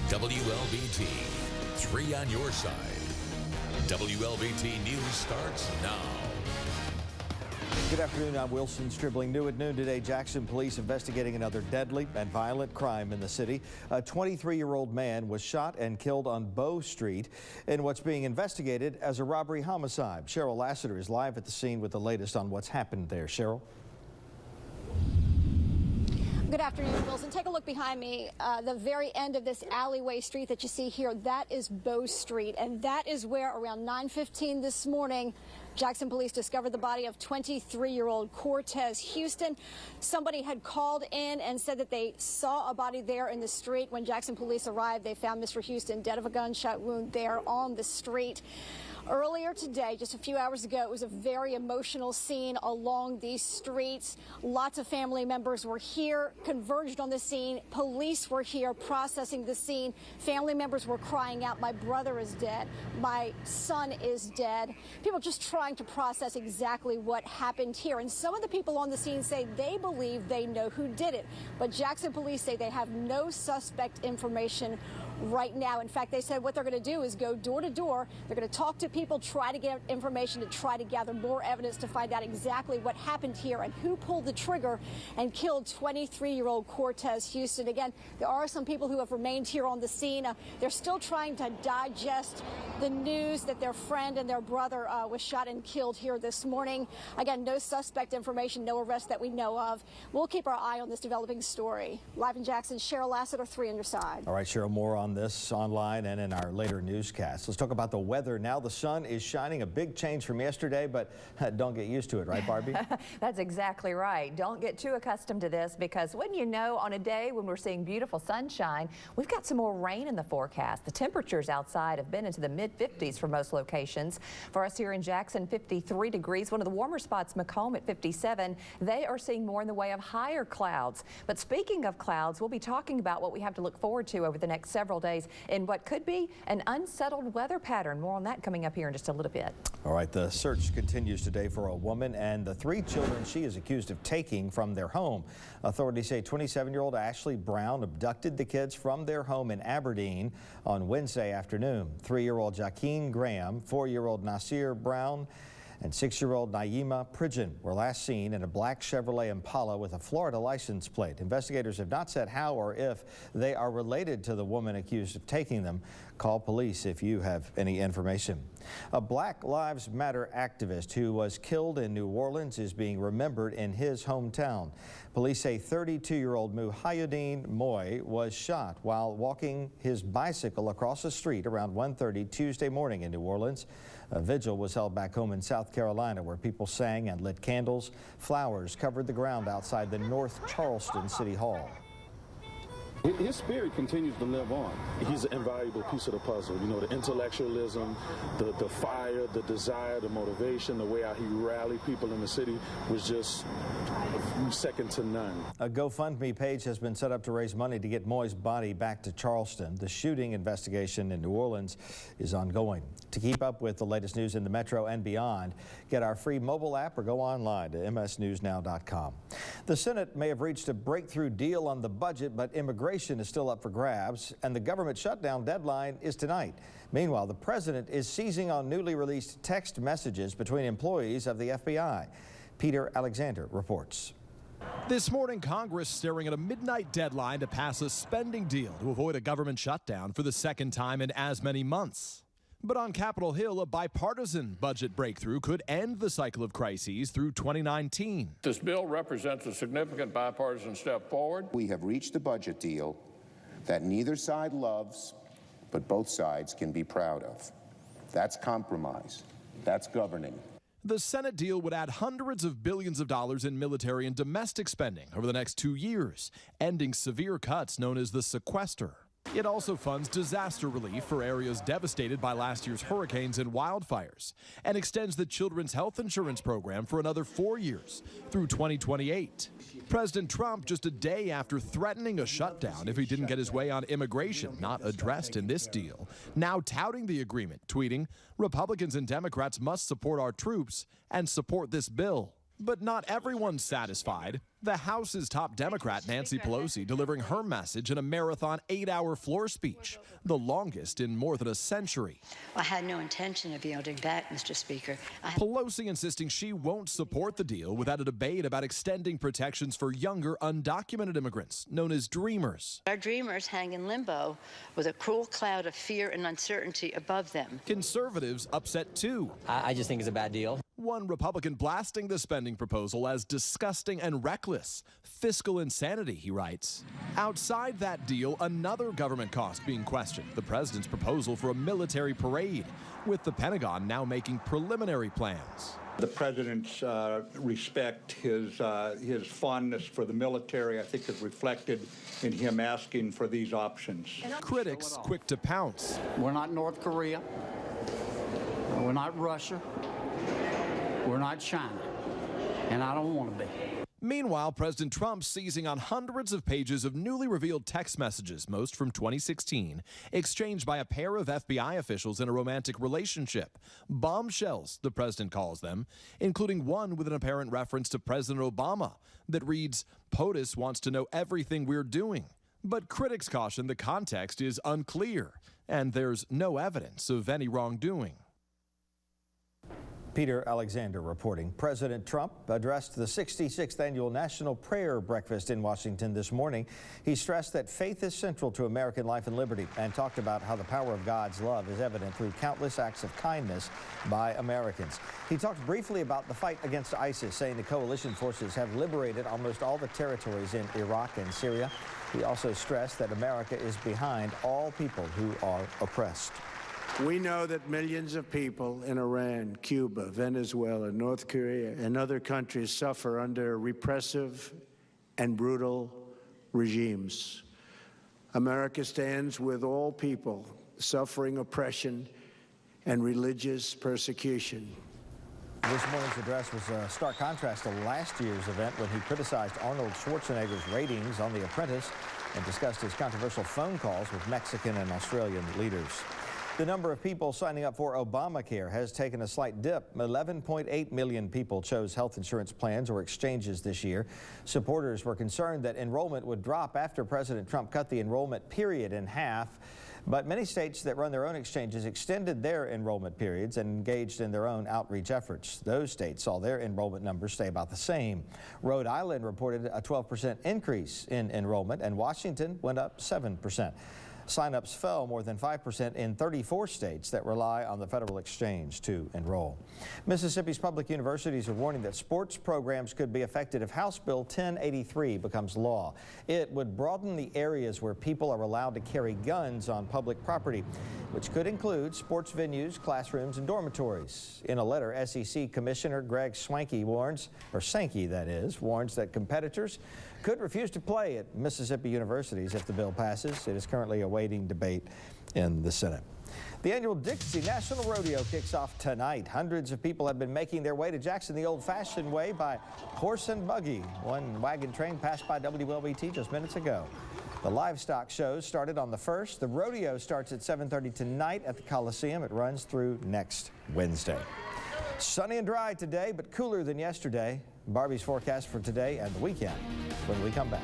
WLBT, 3 on your side. WLBT News starts now. Good afternoon, I'm Wilson Stribling. New at noon today, Jackson police investigating another deadly and violent crime in the city. A 23-year-old man was shot and killed on Bow Street in what's being investigated as a robbery homicide. Cheryl Lassiter is live at the scene with the latest on what's happened there. Cheryl? Good afternoon, Wilson. Take a look behind me. The very end of this alleyway street that you see here, that is Bow Street, and that is where around 9:15 this morning, Jackson police discovered the body of 23-year-old Cortez Houston. Somebody had called in and said that they saw a body there in the street. When Jackson police arrived, they found Mr. Houston dead of a gunshot wound there on the street. Earlier today, just a few hours ago, it was a very emotional scene along these streets. Lots of family members were here, converged on the scene. Police were here processing the scene. Family members were crying out, "My brother is dead. My son is dead." People just trying to process exactly what happened here. And some of the people on the scene say they believe they know who did it. But Jackson police say they have no suspect information right now. In fact, they said what they're going to do is go door to door. They're going to talk to people, try to get information, to try to gather more evidence to find out exactly what happened here and who pulled the trigger and killed 23-year-old Cortez Houston. Again, there are some people who have remained here on the scene. They're still trying to digest the news that their friend and their brother was shot and killed here this morning. Again, no suspect information, no arrest that we know of. We'll keep our eye on this developing story. Live in Jackson, Cheryl Lassiter, 3 on your side. All right, Cheryl, more on this online and in our later newscast. Let's talk about the weather now. The sun is shining, a big change from yesterday, but don't get used to it, right, Barbie? That's exactly right. Don't get too accustomed to this, because when you know, on a day when we're seeing beautiful sunshine, we've got some more rain in the forecast. The temperatures outside have been into the mid-50s for most locations. For us here in Jackson, 53 degrees. One of the warmer spots, Macomb, at 57. They are seeing more in the way of higher clouds. But speaking of clouds, we'll be talking about what we have to look forward to over the next several days in what could be an unsettled weather pattern. More on that coming up here in just a little bit. All right, the search continues today for a woman and the 3 children she is accused of taking from their home. Authorities say 27-year-old Ashley Brown abducted the kids from their home in Aberdeen on Wednesday afternoon. 3-year-old Jaqueen Graham, 4-year-old Nasir Brown, and 6-year-old Naima Pridgen were last seen in a black Chevrolet Impala with a Florida license plate. Investigators have not said how or if they are related to the woman accused of taking them. Call police if you have any information. A Black Lives Matter activist who was killed in New Orleans is being remembered in his hometown. Police say 32-year-old Muhyiddin Moy was shot while walking his bicycle across the street around 1:30 Tuesday morning in New Orleans. A vigil was held back home in South Carolina where people sang and lit candles. Flowers covered the ground outside the North Charleston City Hall. His spirit continues to live on. He's an invaluable piece of the puzzle. You know, the intellectualism, the fire, the desire, the motivation, the way how he rallied people in the city was just second to none. A GoFundMe page has been set up to raise money to get Moy's body back to Charleston. The shooting investigation in New Orleans is ongoing. To keep up with the latest news in the metro and beyond, get our free mobile app or go online to msnewsnow.com. The Senate may have reached a breakthrough deal on the budget, but immigration is still up for grabs, and the government shutdown deadline is tonight. Meanwhile, the president is seizing on newly released text messages between employees of the FBI. Peter Alexander reports. This morning, Congress staring at a midnight deadline to pass a spending deal to avoid a government shutdown for the second time in as many months. But on Capitol Hill, a bipartisan budget breakthrough could end the cycle of crises through 2019. This bill represents a significant bipartisan step forward. We have reached a budget deal that neither side loves, but both sides can be proud of. That's compromise. That's governing. The Senate deal would add hundreds of billions of dollars in military and domestic spending over the next 2 years, ending severe cuts known as the sequester. It also funds disaster relief for areas devastated by last year's hurricanes and wildfires, and extends the Children's Health Insurance Program for another 4 years through 2028. President Trump, just a day after threatening a shutdown if he didn't get his way on immigration, not addressed in this deal, now touting the agreement, tweeting, "Republicans and Democrats must support our troops and support this bill." But not everyone's satisfied. The House's top Democrat, Nancy Pelosi, delivering her message in a marathon 8-hour floor speech, the longest in more than a century. I had no intention of yielding back, Mr. Speaker. Pelosi insisting she won't support the deal without a debate about extending protections for younger, undocumented immigrants, known as dreamers. Our dreamers hang in limbo with a cruel cloud of fear and uncertainty above them. Conservatives upset too. I just think it's a bad deal. One Republican blasting the spending proposal as disgusting and reckless. Fiscal insanity, he writes. Outside that deal, another government cost being questioned, the president's proposal for a military parade, with the Pentagon now making preliminary plans. The president's respect, his fondness for the military, I think is reflected in him asking for these options. Critics quick to pounce. We're not North Korea. We're not Russia. We're not China, and I don't want to be. Meanwhile, President Trump seizing on hundreds of pages of newly revealed text messages, most from 2016, exchanged by a pair of FBI officials in a romantic relationship. Bombshells, the president calls them, including one with an apparent reference to President Obama that reads, "POTUS wants to know everything we're doing." But critics caution the context is unclear, and there's no evidence of any wrongdoing. Peter Alexander reporting. President Trump addressed the 66th annual National Prayer Breakfast in Washington this morning. He stressed that faith is central to American life and liberty and talked about how the power of God's love is evident through countless acts of kindness by Americans. He talked briefly about the fight against ISIS, saying the coalition forces have liberated almost all the territories in Iraq and Syria. He also stressed that America is behind all people who are oppressed. We know that millions of people in Iran, Cuba, Venezuela, North Korea, and other countries suffer under repressive and brutal regimes. America stands with all people suffering oppression and religious persecution. This morning's address was a stark contrast to last year's event when he criticized Arnold Schwarzenegger's ratings on The Apprentice and discussed his controversial phone calls with Mexican and Australian leaders. The number of people signing up for Obamacare has taken a slight dip. 11.8 million people chose health insurance plans or exchanges this year. Supporters were concerned that enrollment would drop after President Trump cut the enrollment period in half. But many states that run their own exchanges extended their enrollment periods and engaged in their own outreach efforts. Those states saw their enrollment numbers stay about the same. Rhode Island reported a 12% increase in enrollment, and Washington went up 7%. Sign-ups fell more than 5% in 34 states that rely on the federal exchange to enroll. Mississippi's public universities are warning that sports programs could be affected if House Bill 1083 becomes law. It would broaden the areas where people are allowed to carry guns on public property, which could include sports venues, classrooms, and dormitories. In a letter, SEC Commissioner Greg Sankey warns that competitors could refuse to play at Mississippi universities if the bill passes. It is currently awaiting debate in the Senate. The annual Dixie National Rodeo kicks off tonight. Hundreds of people have been making their way to Jackson the old-fashioned way by horse and buggy. One wagon train passed by WLBT just minutes ago. The livestock shows started on the 1st. The rodeo starts at 7:30 tonight at the Coliseum. It runs through next Wednesday. Sunny and dry today, but cooler than yesterday. Barbie's forecast for today and the weekend when we come back.